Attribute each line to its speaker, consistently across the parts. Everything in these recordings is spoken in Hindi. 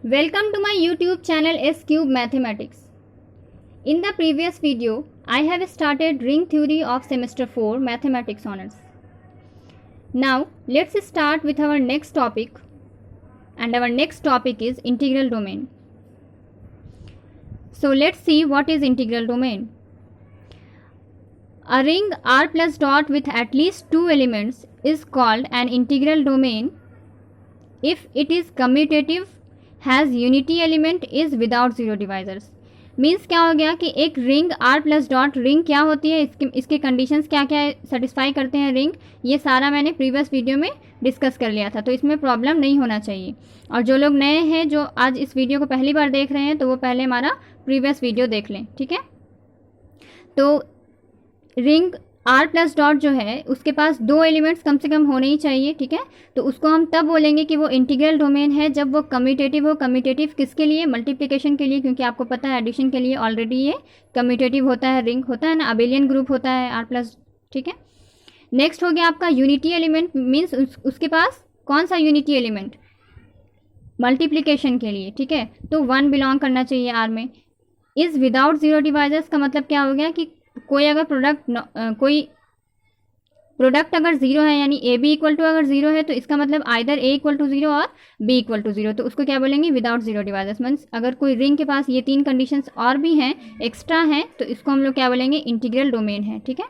Speaker 1: Welcome to my YouTube channel S Cube Mathematics. In the previous video, I have started ring theory of semester 4 Mathematics Honors. Now, let's start with our next topic, and our next topic is integral domain. So, let's see what is integral domain. A ring R plus dot with at least two elements is called an integral domain if it is commutative, has unity element is without zero divisors. Means क्या हो गया कि एक ring R plus dot ring क्या होती है, इसके कंडीशंस क्या क्या सेटिस्फाई करते हैं रिंग, ये सारा मैंने प्रीवियस वीडियो में डिस्कस कर लिया था, तो इसमें प्रॉब्लम नहीं होना चाहिए. और जो लोग नए हैं जो आज इस वीडियो को पहली बार देख रहे हैं तो वो पहले हमारा प्रीवियस वीडियो देख लें. ठीक है, तो रिंग आर प्लस डॉट जो है उसके पास दो एलिमेंट्स कम से कम होने ही चाहिए. ठीक है, तो उसको हम तब बोलेंगे कि वो इंटीग्रल डोमेन है जब वो कम्यूटेटिव हो. कम्यूटेटिव किसके लिए? मल्टीप्लिकेशन के लिए, क्योंकि आपको पता है एडिशन के लिए ऑलरेडी ये कम्यूटेटिव होता है, रिंग होता है ना, अबेलियन ग्रुप होता है आर प्लस. ठीक है, नेक्स्ट हो गया आपका यूनिटी एलिमेंट. मीन्स उसके पास कौन सा यूनिटी एलिमेंट? मल्टीप्लिकेशन के लिए. ठीक है, तो 1 बिलोंग करना चाहिए आर में. इज़ विदाउट जीरो डिवाइजर्स का मतलब क्या हो गया कि कोई अगर प्रोडक्ट अगर जीरो है, यानी ए बी इक्वल टू अगर जीरो है तो इसका मतलब either A equal to zero और बी इक्वल टू जीरो, तो उसको क्या बोलेंगे? Without zero divisors. मीन्स अगर कोई रिंग के पास ये तीन कंडीशंस और भी हैं, एक्स्ट्रा हैं, तो इसको हम लोग क्या बोलेंगे? इंटीग्रल डोमेन है. ठीक है,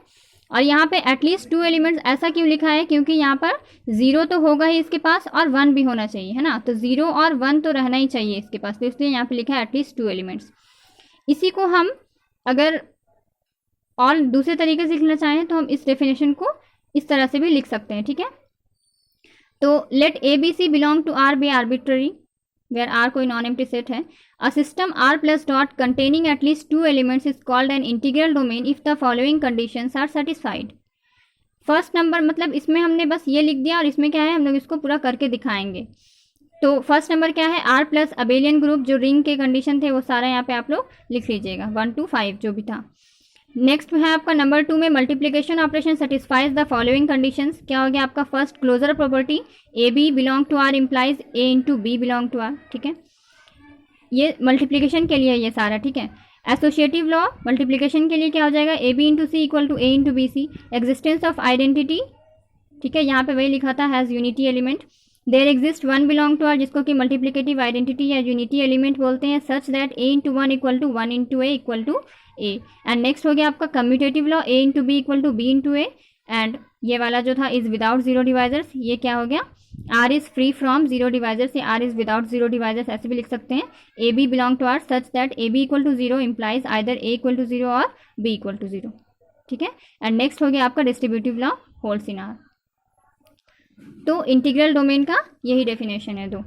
Speaker 1: और यहाँ पे एटलीस्ट टू एलिमेंट्स ऐसा क्यों लिखा है? क्योंकि यहाँ पर जीरो तो होगा ही इसके पास और वन भी होना चाहिए, है ना, तो जीरो और वन तो रहना ही चाहिए इसके पास, तो इसलिए यहाँ पे लिखा है एटलीस्ट टू एलिमेंट्स. इसी को हम अगर और दूसरे तरीके से लिखना चाहें तो हम इस डेफिनेशन को इस तरह से भी लिख सकते हैं. ठीक है, तो let A B C belong to R be arbitrary where R कोई नॉन एम्प्टी सेट है. A system R plus dot containing at least two elements is called an integral domain if the following conditions are satisfied. First number मतलब इसमें हमने बस ये लिख दिया और इसमें क्या है हम लोग इसको पूरा करके दिखाएंगे. तो फर्स्ट नंबर क्या है? आर प्लस अबेलियन ग्रुप, जो रिंग के कंडीशन थे वो सारा यहाँ पे आप लोग लिख लीजिएगा, 1 to 5 जो भी था. नेक्स्ट है आपका नंबर 2 में multiplication operation satisfies the following conditions. क्या हो गया आपका? First closure property A B belong to R implies A into B belong to R. ठीक है, ये मल्टीप्लिकेशन के लिए ये सारा. ठीक है, एसोसिएटिव लॉ मल्टीप्लिकेशन के लिए क्या हो जाएगा? A B into C equal to A into B C. Existence of identity, ठीक है, यहाँ पे वही लिखा था, has unity element. There exist 1 belong to R, जिसको कि मल्टीप्लिकेटिव आइडेंटिटी या यूनिटी एलिमेंट बोलते हैं, such that A into one equal to one into A equal to A. And next हो गया आपका commutative law, A into B equal to B into A. And ये वाला जो था इज विदाउट जीरो डिवाइजर्स, ये क्या हो गया? R is free from zero divisors या R is without zero divisors, ऐसे भी लिख सकते हैं. A B belong to R such that A B equal to zero implies either A equal to zero और बी इक्वल टू जीरो. ठीक है, एंड नेक्स्ट हो गया आपका distributive law, holds in R. तो इंटीग्रल डोमेन का यही डेफिनेशन है 2.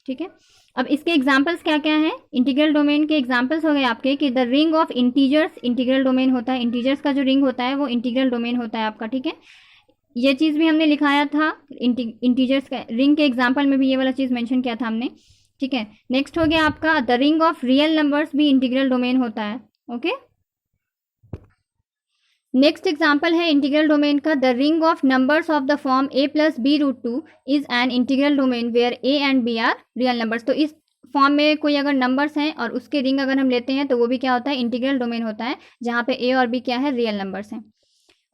Speaker 1: ठीक है, अब इसके एग्जांपल्स क्या क्या हैं? इंटीग्रल डोमेन के एग्जांपल्स हो गए आपके कि the ring of integers integral domain होता है. इंटीजर्स का जो रिंग होता है वो इंटीग्रल डोमेन होता है आपका. ठीक है, ये चीज़ भी हमने लिखाया था इंटीजर्स का रिंग के एग्जांपल में भी, ये वाला चीज़ मेंशन किया था हमने. ठीक है, नेक्स्ट हो गया आपका the ring of real numbers भी इंटीग्रल डोमेन होता है. ओके, नेक्स्ट एग्जाम्पल है इंटीग्रल डोमेन का, the ring of numbers of the form a plus B root two is an integral domain where a and b are real numbers. तो इस फॉर्म में कोई अगर नंबर्स हैं और उसके रिंग अगर हम लेते हैं तो वो भी क्या होता है? इंटीग्रल डोमेन होता है, जहाँ पे a और b क्या है? रियल नंबर्स हैं.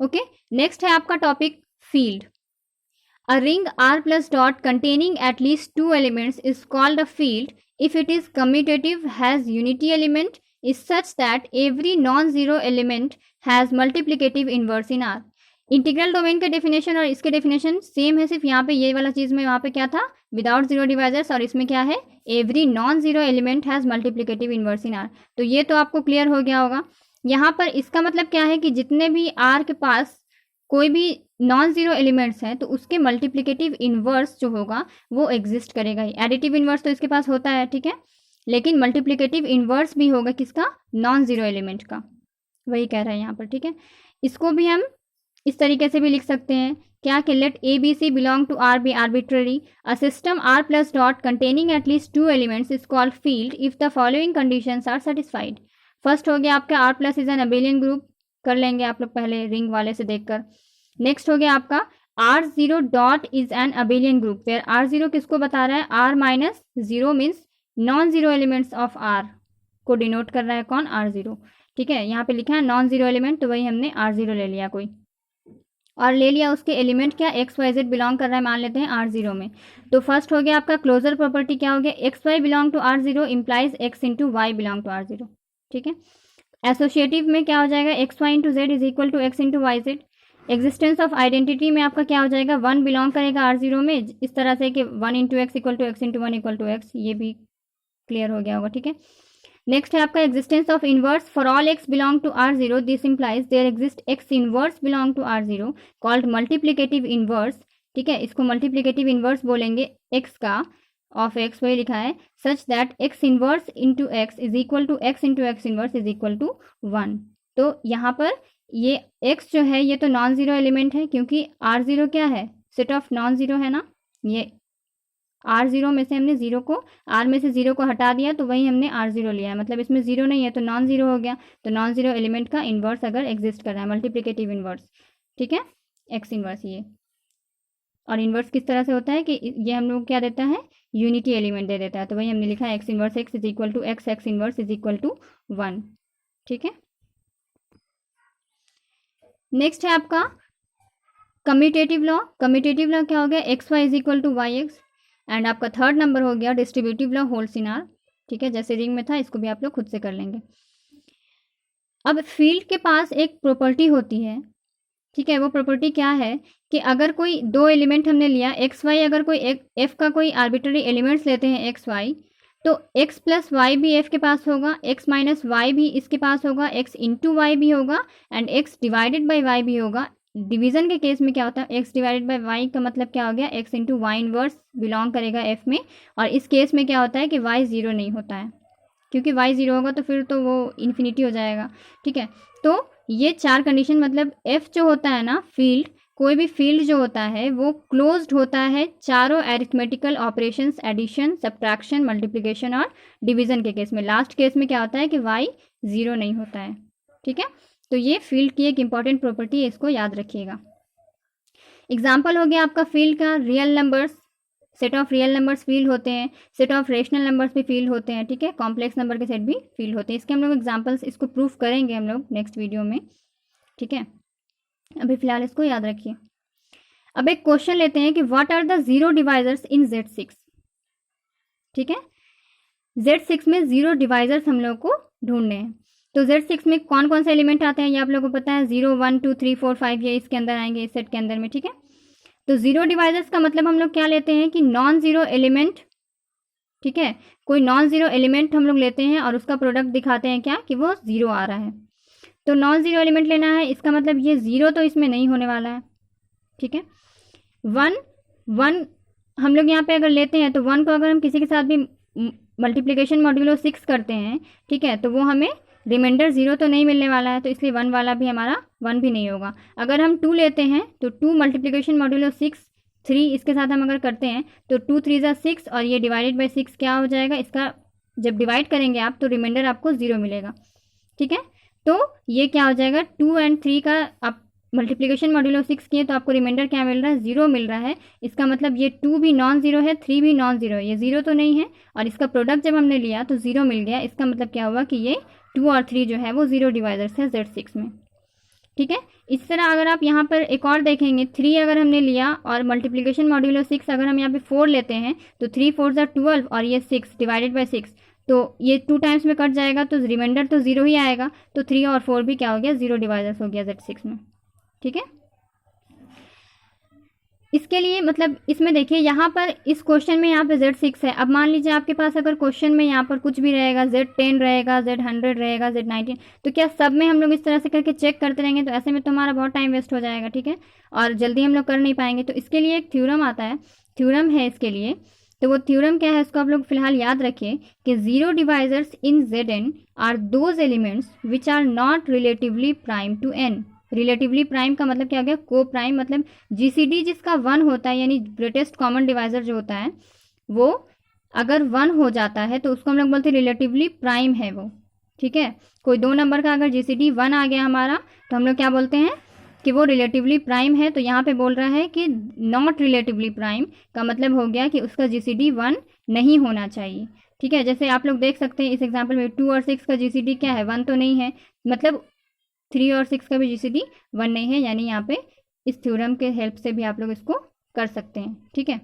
Speaker 1: ओके, नेक्स्ट है आपका topic field. A ring r plus dot containing at least two elements is called a field if it is commutative, has unity element, is such that every non-zero element has multiplicative inverse in R. Integral domain का डेफिनेशन और इसके डेफिनेशन सेम है, सिर्फ यहाँ पे ये वाला चीज़ में वहाँ पे क्या था? विदाउट जीरो डिवाइजर्स, और इसमें क्या है? Every non zero element has multiplicative inverse in R. तो ये तो आपको क्लियर हो गया होगा. यहाँ पर इसका मतलब क्या है कि जितने भी आर के पास कोई भी नॉन जीरो एलिमेंट्स हैं तो उसके मल्टीप्लिकेटिव इन्वर्स जो होगा वो एग्जिस्ट करेगा ही. एडिटिव इन्वर्स तो इसके पास होता है, ठीक है, लेकिन मल्टीप्लिकेटिव इन्वर्स भी होगा किसका? नॉन जीरो एलिमेंट का, वही कह रहे हैं यहाँ पर. ठीक है, इसको भी हम इस तरीके से भी लिख सकते हैं, क्या कि let A B C belong to R be arbitrary. A system R plus dot containing at least two elements is called field if the following conditions are satisfied. First हो गया आपका R plus is an abelian group, कर लेंगे आप लोग पहले रिंग वाले से देखकर. नेक्स्ट हो गया आपका R0 dot is an abelian group where R0 किसको बता रहा है? R minus zero means non zero elements of R को डिनोट कर रहा है कौन, R0। ठीक है, यहाँ पे लिखा है नॉन ज़ीरो एलिमेंट, तो वही हमने R0 ले लिया कोई, और ले लिया उसके एलिमेंट क्या, XYZ बिलोंग कर रहा है, मान लेते हैं R0 में। तो फर्स्ट हो गया आपका क्लोजर प्रॉपर्टी, क्या हो गया, XY belong to R0 implies X into Y belong to R0। ठीक है, एसोसिएटिव में क्या हो जाएगा, XY into Z is equal to X into Y Z. Existence of identity में आपका क्या हो जाएगा, 1 बिलोंग करेगा R0 में, इस तरह से कि 1 into x equal to x into 1 equal to x, ये भी क्लियर हो गया होगा। ठीक है, नेक्स्ट है आपका existence of inverse for all x belong to R0, this implies there exist x inverse belong to R0 called multiplicative inverse. ठीक है, इसको मल्टीप्लिकेटिव इनवर्स बोलेंगे x का, ऑफ x वही लिखा है, such that x inverse into x is equal to x into x inverse is equal to 1। तो यहाँ पर ये x जो है ये तो नॉन ज़ीरो एलिमेंट है, क्योंकि R0 क्या है, सेट ऑफ नॉन ज़ीरो है ना, ये R0 में से हमने ज़ीरो को, R में से ज़ीरो को हटा दिया तो वही हमने R0 लिया है, मतलब इसमें ज़ीरो नहीं है तो नॉन ज़ीरो हो गया। तो नॉन ज़ीरो एलिमेंट का इन्वर्स अगर एग्जिस्ट कर रहा है, मल्टीप्लिकेटिव इन्वर्स। ठीक है, एक्स इन्वर्स ये, और इन्वर्स किस तरह से होता है कि ये हम लोग क्या देता है, यूनिटी एलिमेंट दे देता है, तो वही हमने लिखा है x inverse x is equal to x, x inverse is equal to 1। ठीक है, नेक्स्ट है आपका कम्यूटेटिव लॉ। कम्यूटेटिव लॉ क्या हो गया, x y is equal to y x. And आपका थर्ड नंबर हो गया distributive law holds in R. ठीक है, जैसे रिंग में था, इसको भी आप लोग खुद से कर लेंगे। अब फील्ड के पास एक प्रॉपर्टी होती है, ठीक है, वो प्रॉपर्टी क्या है कि अगर कोई दो एलिमेंट हमने लिया एक्स वाई, अगर कोई एफ का कोई आर्बिट्ररी एलिमेंट्स लेते हैं एक्स वाई, तो एक्स प्लस वाई भी एफ के पास होगा, एक्स माइनस वाई भी इसके पास होगा, एक्स इंटू वाई भी होगा, and x divided by y भी होगा। डिवीजन के केस में क्या होता है, एक्स डिवाइडेड बाई वाई का मतलब क्या हो गया, x into y inverse belong करेगा एफ में, और इस केस में क्या होता है कि वाई ज़ीरो नहीं होता है, क्योंकि वाई ज़ीरो होगा तो फिर तो वो इन्फिनिटी हो जाएगा। ठीक है, तो ये चार कंडीशन, मतलब एफ जो होता है ना फील्ड, कोई भी फील्ड जो होता है वो क्लोज्ड होता है चारों arithmetical operations, addition, subtraction, multiplication और डिवीजन के केस में। लास्ट केस में क्या होता है कि वाई ज़ीरो नहीं होता है। ठीक है, तो ये फील्ड की एक इंपॉर्टेंट प्रॉपर्टी है, इसको याद रखिएगा। एग्जाम्पल हो गया आपका फील्ड का, real numbers, set of real numbers field होते हैं, सेट ऑफ रेशनल नंबर्स भी फील्ड होते हैं। ठीक है, कॉम्प्लेक्स नंबर के सेट भी फील्ड होते हैं। इसके हम लोग एग्जाम्पल्स, इसको प्रूफ करेंगे हम लोग नेक्स्ट वीडियो में। ठीक है, अभी फिलहाल इसको याद रखिए। अब एक क्वेश्चन लेते हैं कि what are the zero divisors in Z6। ठीक है, Z6 में जीरो डिवाइजर्स हम लोग को ढूंढने हैं। तो Z6 में कौन कौन से एलिमेंट आते हैं ये आप लोगों को पता है, 0 1 2 3 4 5, ये इसके अंदर आएंगे, इस सेट के अंदर में। ठीक है, तो जीरो डिवाइजर्स का मतलब हम लोग क्या लेते हैं कि नॉन जीरो एलिमेंट। ठीक है, कोई नॉन जीरो एलिमेंट हम लोग लेते हैं और उसका प्रोडक्ट दिखाते हैं क्या कि वो जीरो आ रहा है। तो नॉन जीरो एलिमेंट लेना है, इसका मतलब ये जीरो तो इसमें नहीं होने वाला है। ठीक है, 1 हम लोग यहाँ पे अगर लेते हैं तो 1 को अगर हम किसी के साथ भी मल्टीप्लिकेशन मॉड्यूलो 6 करते हैं, ठीक है, तो वो हमें रिमाइंडर 0 तो नहीं मिलने वाला है, तो इसलिए 1 वाला भी हमारा 1 भी नहीं होगा। अगर हम 2 लेते हैं तो 2 मल्टीप्लिकेशन मॉड्यूलो 6 3 इसके साथ हम अगर करते हैं तो 2 3 ज़ा 6, और ये डिवाइडेड बाई 6 क्या हो जाएगा, इसका जब डिवाइड करेंगे आप तो रिमाइंडर आपको 0 मिलेगा। ठीक है, तो ये क्या हो जाएगा, 2 और 3 का आप मल्टीप्लिकेशन मॉड्यूलो 6 किए तो आपको रिमाइंडर क्या मिल रहा है, 0 मिल रहा है। इसका मतलब ये 2 भी नॉन ज़ीरो है, 3 भी नॉन ज़ीरो है, ये 0 तो नहीं है, और इसका प्रोडक्ट जब हमने लिया तो 0 मिल गया। इसका मतलब क्या हुआ कि ये 2 और 3 जो है वो जीरो डिवाइजर्स है Z6 में। ठीक है, इस तरह अगर आप यहाँ पर एक और देखेंगे, 3 अगर हमने लिया और मल्टीप्लिकेशन मॉड्यूलो 6 अगर हम यहाँ पे 4 लेते हैं तो 3 4 ज़ा 12 और ये 6 डिवाइडेड बाई 6, तो ये 2 टाइम्स में कट जाएगा तो रिमाइंडर तो 0 ही आएगा। तो 3 और 4 भी क्या हो गया, जीरो डिवाइजर्स हो गया Z6 में। ठीक है, इसके लिए मतलब इसमें देखिए यहाँ पर इस क्वेश्चन में यहाँ पे Z6 है। अब मान लीजिए आपके पास अगर क्वेश्चन में यहाँ पर कुछ भी रहेगा, Z10 रहेगा, Z100 रहेगा, Z19, तो क्या सब में हम लोग इस तरह से करके चेक करते रहेंगे, तो ऐसे में तो हमारा बहुत टाइम वेस्ट हो जाएगा। ठीक है, और जल्दी हम लोग कर नहीं पाएंगे। तो इसके लिए एक थ्योरम आता है, थ्योरम है इसके लिए। तो वो थ्योरम क्या है, उसको आप लोग फिलहाल याद रखिए कि zero divisors in Zn are those elements which are not relatively prime to n। Relatively prime का मतलब क्या हो गया, को प्राइम, मतलब GCD जिसका 1 होता है, यानी ग्रेटेस्ट कॉमन डिवाइजर जो होता है वो अगर 1 हो जाता है तो उसको हम लोग बोलते हैं रिलेटिवली प्राइम है वो। ठीक है, कोई 2 नंबर का अगर GCD 1 आ गया हमारा तो हम लोग क्या बोलते हैं कि वो रिलेटिवली प्राइम है। तो यहाँ पे बोल रहा है कि नॉट रिलेटिवली प्राइम का मतलब हो गया कि उसका GCD 1 नहीं होना चाहिए। ठीक है, जैसे आप लोग देख सकते हैं इस एग्जाम्पल में 2 और 6 का जीसीडी क्या है, 1 तो नहीं है, मतलब 3 और 6 का भी जीसीडी 1 नहीं है, यानी यहाँ पे इस थ्योरम के हेल्प से भी आप लोग इसको कर सकते हैं। ठीक है,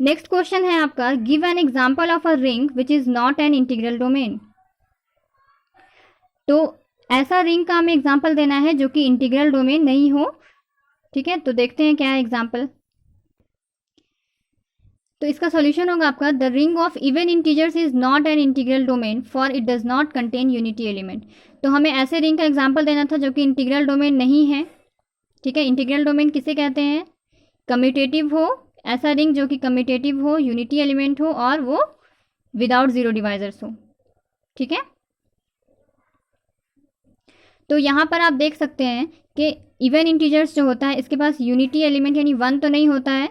Speaker 1: नेक्स्ट क्वेश्चन है आपका, give an example of a ring which is not an integral domain. तो ऐसा रिंग का हमें एग्जाम्पल देना है जो कि इंटीग्रल डोमेन नहीं हो। ठीक है, तो देखते हैं क्या है एग्जाम्पल। तो इसका सॉल्यूशन होगा आपका, the ring of even integers is not an integral domain for it does not contain unity element. तो हमें ऐसे रिंग का एग्जाम्पल देना था जो कि इंटीग्रल डोमेन नहीं है। ठीक है, इंटीग्रल डोमेन किसे कहते हैं, कम्यूटेटिव हो, ऐसा रिंग जो कि कम्यूटेटिव हो, यूनिटी एलिमेंट हो और वो विदाउट जीरो डिवाइजर्स हो। ठीक है, तो यहाँ पर आप देख सकते हैं कि इवन इंटीजर्स जो होता है इसके पास यूनिटी एलिमेंट यानी 1 तो नहीं होता है।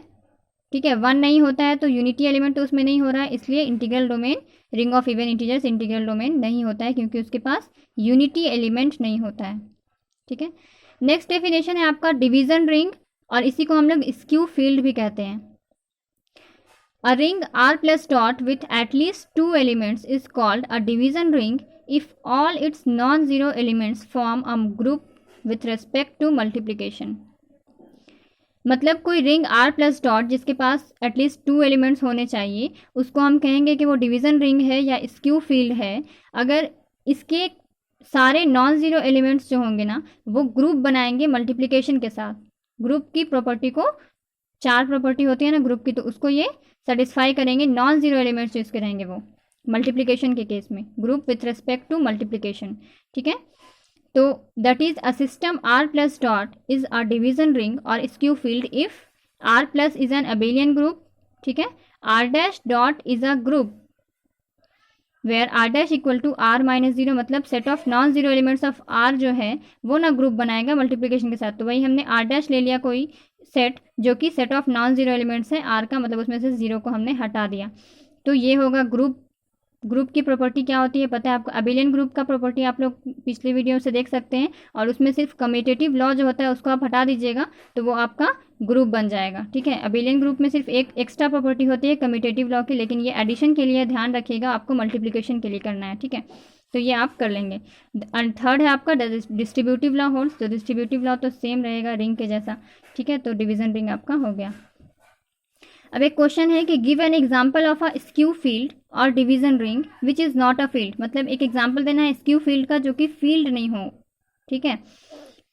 Speaker 1: ठीक है, 1 नहीं होता है तो यूनिटी एलिमेंट तो उसमें नहीं हो रहा है, इसलिए integral domain ring of even integers integral domain नहीं होता है क्योंकि उसके पास यूनिटी एलिमेंट नहीं होता है। ठीक है, नेक्स्ट डेफिनेशन है आपका डिवीजन रिंग, और इसी को हम लोग स्क्यू फील्ड भी कहते हैं। A ring R plus dot with at least 2 elements is called a division ring if all its non-zero elements form a group with respect to multiplication। मतलब कोई रिंग R प्लस डॉट जिसके पास एटलीस्ट 2 एलिमेंट्स होने चाहिए, उसको हम कहेंगे कि वो डिवीजन रिंग है या स्क्यू फील्ड है अगर इसके सारे नॉन ज़ीरो एलिमेंट्स जो होंगे ना वो ग्रुप बनाएंगे मल्टीप्लिकेशन के साथ। ग्रुप की प्रॉपर्टी को, 4 प्रॉपर्टी होती है ना ग्रुप की, तो उसको ये सेटिस्फाई करेंगे, नॉन ज़ीरो एलिमेंट्स जो इसके रहेंगे वो मल्टीप्लिकेशन के केस में, group with respect to multiplication. ठीक है, तो that is a system R plus dot is a division ring और skew field if R plus is an abelian group. ठीक है, R dash dot is a group where R dash equal to R minus zero, मतलब set of non zero elements of R जो है वो ना ग्रुप बनाएगा मल्टीप्लिकेशन के साथ। तो वही हमने R डैश ले लिया कोई सेट जो कि set of non zero elements है R का, मतलब उसमें से जीरो को हमने हटा दिया, तो ये होगा ग्रुप। ग्रुप की प्रॉपर्टी क्या होती है पता है आपको, अबेलियन ग्रुप का प्रॉपर्टी आप लोग पिछले वीडियो से देख सकते हैं, और उसमें सिर्फ कम्यूटेटिव लॉ जो होता है उसको आप हटा दीजिएगा तो वो आपका ग्रुप बन जाएगा। ठीक है, अबेलियन ग्रुप में सिर्फ एक एक्स्ट्रा प्रॉपर्टी होती है कम्यूटेटिव लॉ की, लेकिन ये एडिशन के लिए ध्यान रखिएगा, आपको मल्टीप्लिकेशन के लिए करना है। ठीक है, तो ये आप कर लेंगे। एंड थर्ड है आपका डिस्ट्रीब्यूटिव लॉ होल्ड्स, तो डिस्ट्रीब्यूटिव लॉ तो सेम रहेगा रिंग के जैसा। ठीक है, तो डिवीजन रिंग आपका हो गया। अब एक क्वेश्चन है कि give an example of a skew field और division ring which is not a field, मतलब एक एग्जाम्पल देना है स्क्यू फील्ड का जो कि फील्ड नहीं हो। ठीक है,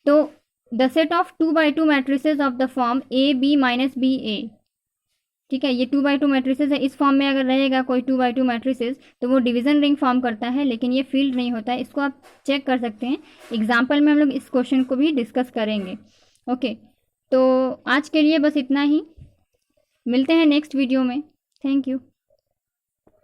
Speaker 1: तो the set of 2x2 matrices of the form A B minus B A. ठीक है, ये 2x2 मैट्रिसेस है, इस फॉर्म में अगर रहेगा कोई 2x2 मैट्रिसेस तो वो डिवीजन रिंग फॉर्म करता है, लेकिन ये फील्ड नहीं होता है। इसको आप चेक कर सकते हैं, एग्जाम्पल में हम लोग इस क्वेश्चन को भी डिस्कस करेंगे। ओके, तो आज के लिए बस इतना ही, मिलते हैं नेक्स्ट वीडियो में। Thank you.